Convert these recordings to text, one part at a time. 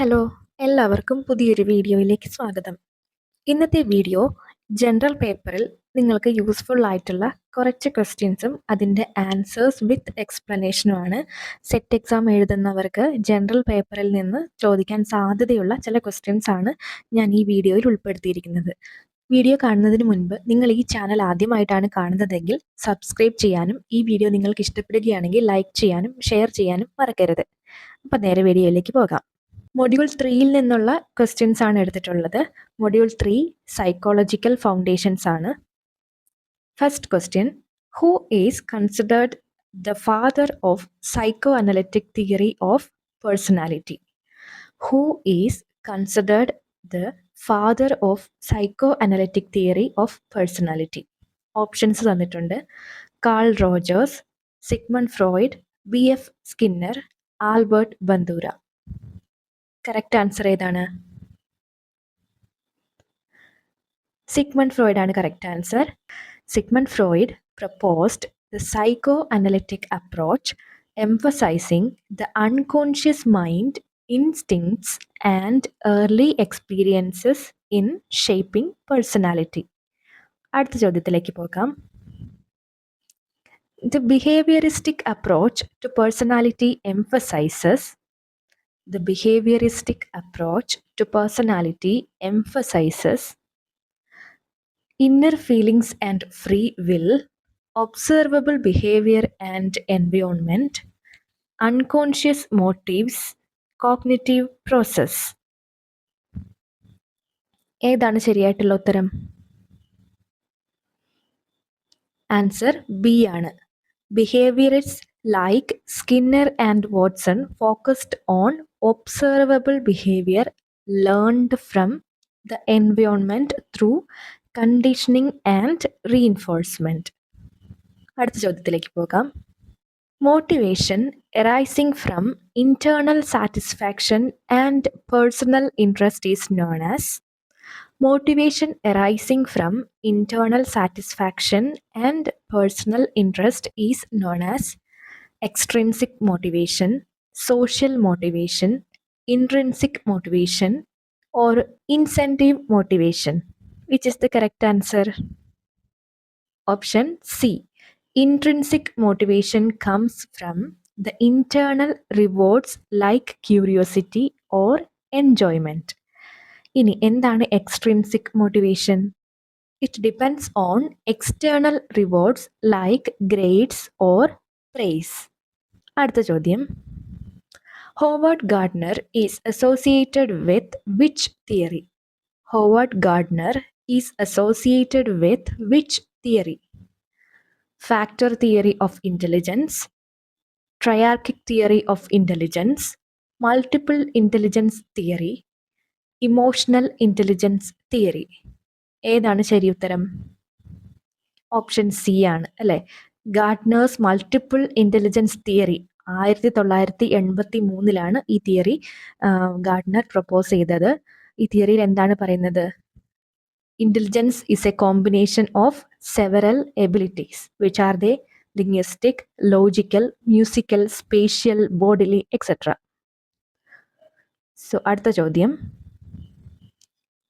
Hello, എല്ലാവർക്കും പുതിയൊരു വീഡിയോയിലേക്ക് സ്വാഗതം. ഇന്നത്തെ വീഡിയോ ജനറൽ പേപ്പറിൽ നിങ്ങൾക്ക് യൂസ്ഫുൾ ആയിട്ടുള്ള കുറച്ച് ക്വസ്റ്റ്യൻസും അതിൻ്റെ ആൻസേഴ്സ് വിത്ത് എക്സ്പ്ലനേഷനുമാണ്. സെറ്റ് എക്സാം എഴുതുന്നവർക്ക് ജനറൽ പേപ്പറിൽ നിന്ന് ചോദിക്കാൻ സാധ്യതയുള്ള ചില ക്വസ്റ്റ്യൻസ് ആണ് ഞാൻ ഈ വീഡിയോയിൽ ഉൾപ്പെടുത്തിയിരിക്കുന്നത്. വീഡിയോ കാണുന്നതിന് മുൻപ് നിങ്ങൾ ഈ ചാനൽ ആദ്യമായിട്ടാണ് കാണുന്നതെങ്കിൽ സബ്സ്ക്രൈബ് ചെയ്യാനും ഈ വീഡിയോ നിങ്ങൾക്ക് ഇഷ്ടപ്പെടുകയാണെങ്കിൽ ലൈക്ക് ചെയ്യാനും ഷെയർ ചെയ്യാനും മറക്കരുത്. അപ്പം നേരെ വീഡിയോയിലേക്ക് പോകാം. മൊഡ്യൂൾ 3യിൽ നിന്നുള്ള ക്വസ്റ്റ്യൻസ് ആണ് എടുത്തിട്ടുള്ളത്. മൊഡ്യൂൾ 3 സൈക്കോളജിക്കൽ ഫൗണ്ടേഷൻസ് ആണ്. First question, who is considered the father of psychoanalytic theory of personality? Who is considered the father of psychoanalytic theory of personality? Options തന്നിട്ടുണ്ട്. Carl Rogers, Sigmund Freud, BF Skinner, Albert Bandura. Correct answer ഏതാണ്? Sigmund Freud ആണ് correct answer. Sigmund Freud proposed the psychoanalytic approach emphasizing the unconscious mind, instincts and early experiences in shaping personality. അടുത്ത ചോദ്യത്തിലേക്ക് പോകാം. The behavioristic approach to personality emphasizes The behavioristic approach to personality emphasizes inner feelings and free will, observable behavior and environment, unconscious motives, cognitive process. ഏതാണ് ശരിയായിട്ടുള്ള ഉത്തരം? Answer B ആണ്. Behaviorists like Skinner and Watson focused on observable behavior learned from the environment through conditioning and reinforcement. അടുത്ത ചോദ്യത്തിലേക്ക് പോകാം. Motivation arising from internal satisfaction and personal interest is known as Motivation arising from internal satisfaction and personal interest is known as extrinsic motivation, social motivation, intrinsic motivation, or incentive motivation. Which is the correct answer? Option C. Intrinsic motivation comes from the internal rewards like curiosity or enjoyment. ഇനി എന്താണ് extrinsic motivation? It depends on external rewards like grades or prize. അടുത്ത ചോദ്യം, Howard Gardner is associated with which theory? Howard Gardner is associated with which theory? Factor theory of intelligence, triarchic theory of intelligence, multiple intelligence theory, emotional intelligence theory? ഏതാണ് ശരി ഉത്തരം? Option C ആണ് അല്ലേ. Gardner's multiple intelligence theory 1983 ഈ theory Gardner propose ചെയ്തത്. ഈ തിയറിയിൽ എന്താണ് പറയുന്നത്? Intelligence is A combination of several abilities which are they linguistic, logical, musical, spatial, bodily etcetera. So അടുത്ത ചോദ്യം,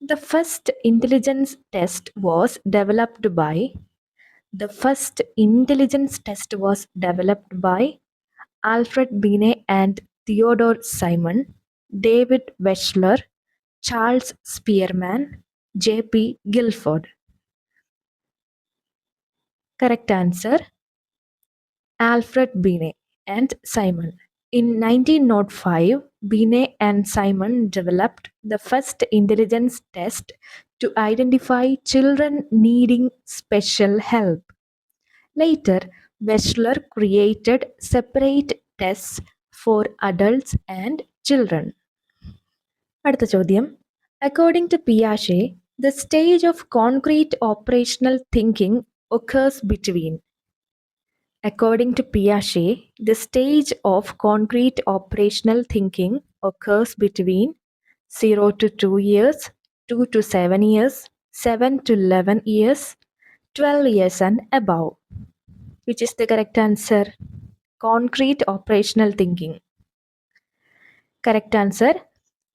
The first intelligence test was developed by Alfred Binet and Theodore Simon, David Wechsler, Charles Spearman, J.P. Guilford. Correct answer, Alfred Binet and Simon. In 1905, Binet and Simon developed the first intelligence test to identify children needing special help. Later, Wechsler created separate tests for adults and children. അടുത്ത ചോദ്യം, according to Piaget, the stage of concrete operational thinking occurs between According to Piaget, the stage of concrete operational thinking occurs between 0 to 2 years, 2 to 7 years, 7 to 11 years, 12 years and above. Which is the correct answer? Concrete operational thinking. Correct answer,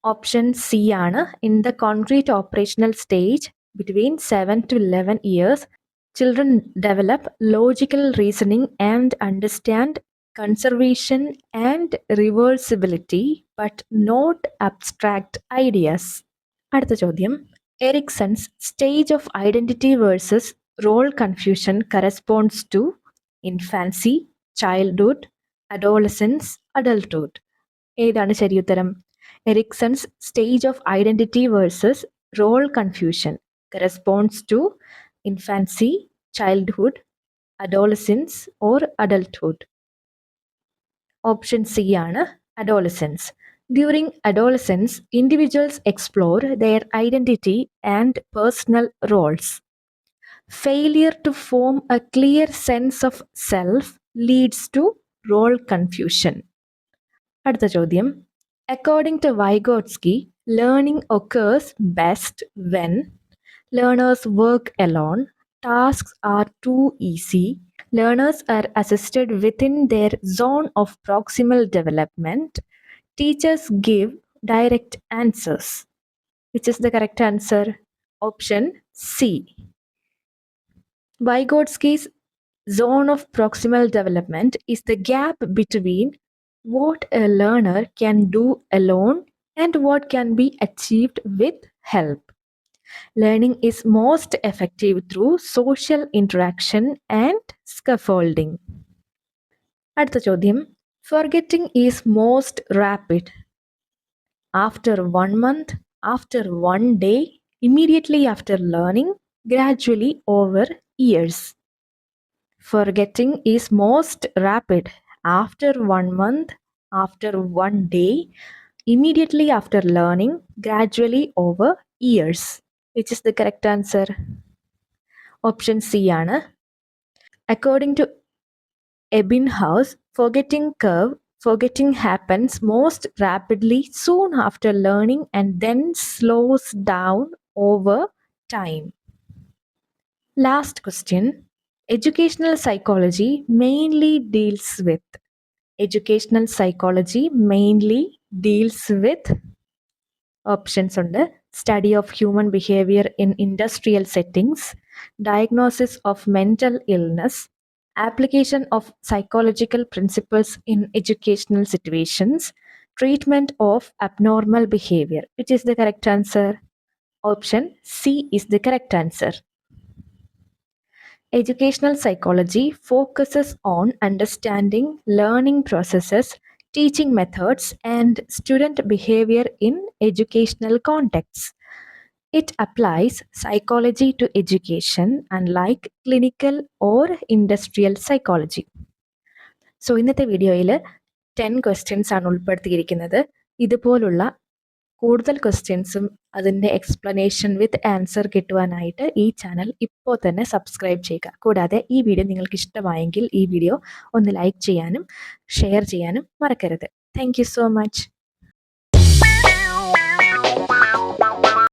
option C ആണ്. In the concrete operational stage between 7 to 11 years, children develop logical reasoning and understand conservation and reversibility, but not abstract ideas. അടുത്ത ചോദ്യം, Erikson's stage of identity versus role confusion corresponds to infancy, childhood, adolescence, adulthood. ഏതാണ് ശരിയുത്തരം? Erikson's stage of identity versus role confusion corresponds to infancy, childhood, adolescence or adulthood. Option C ആണ് adolescence. During adolescence, individuals explore their identity and personal roles. Failure to form a clear sense of self leads to role confusion. അടുത്ത ചോദ്യം, according to Vygotsky, learning occurs best when learners work alone, tasks are too easy, learners are assisted within their zone of proximal development, teachers give direct answers. Which is the correct answer? Option C. Vygotsky's zone of proximal development is the gap between what a learner can do alone and what can be achieved with help. Learning is most effective through social interaction and scaffolding. അടുത്ത ചോദ്യം, forgetting is most rapid after 1 month, after 1 day, immediately after learning, gradually over years. Forgetting is most rapid after 1 month, after 1 day, immediately after learning, gradually over years. Which is the correct answer? Option C ആണ്. According to Ebbinghaus, forgetting happens most rapidly soon after learning and then slows down over time. Last question. Educational psychology mainly deals with options ഉണ്ട്. Study of human behavior in industrial settings, diagnosis of mental illness, application of psychological principles in educational situations, treatment of abnormal behavior. Which is the correct answer? Option C is the correct answer. Educational psychology focuses on understanding learning processes, teaching methods, and student behavior in educational contexts. It applies psychology to education, unlike clinical or industrial psychology. So ഇന്നത്തെ വീഡിയോയിൽ 10 questions ആണ് ഉൾപ്പെടുത്തിയിരിക്കുന്നത്. ഇതുപോലുള്ള കൂടുതൽ ക്വസ്റ്റ്യൻസും അതിൻ്റെ explanation വിത്ത് answer കിട്ടുവാനായിട്ട് ഈ channel ഇപ്പോൾ തന്നെ സബ്സ്ക്രൈബ് ചെയ്യുക. കൂടാതെ ഈ വീഡിയോ നിങ്ങൾക്ക് ഇഷ്ടമായെങ്കിൽ ഈ വീഡിയോ ഒന്ന് ലൈക്ക് ചെയ്യാനും ഷെയർ ചെയ്യാനും മറക്കരുത്. Thank you so much.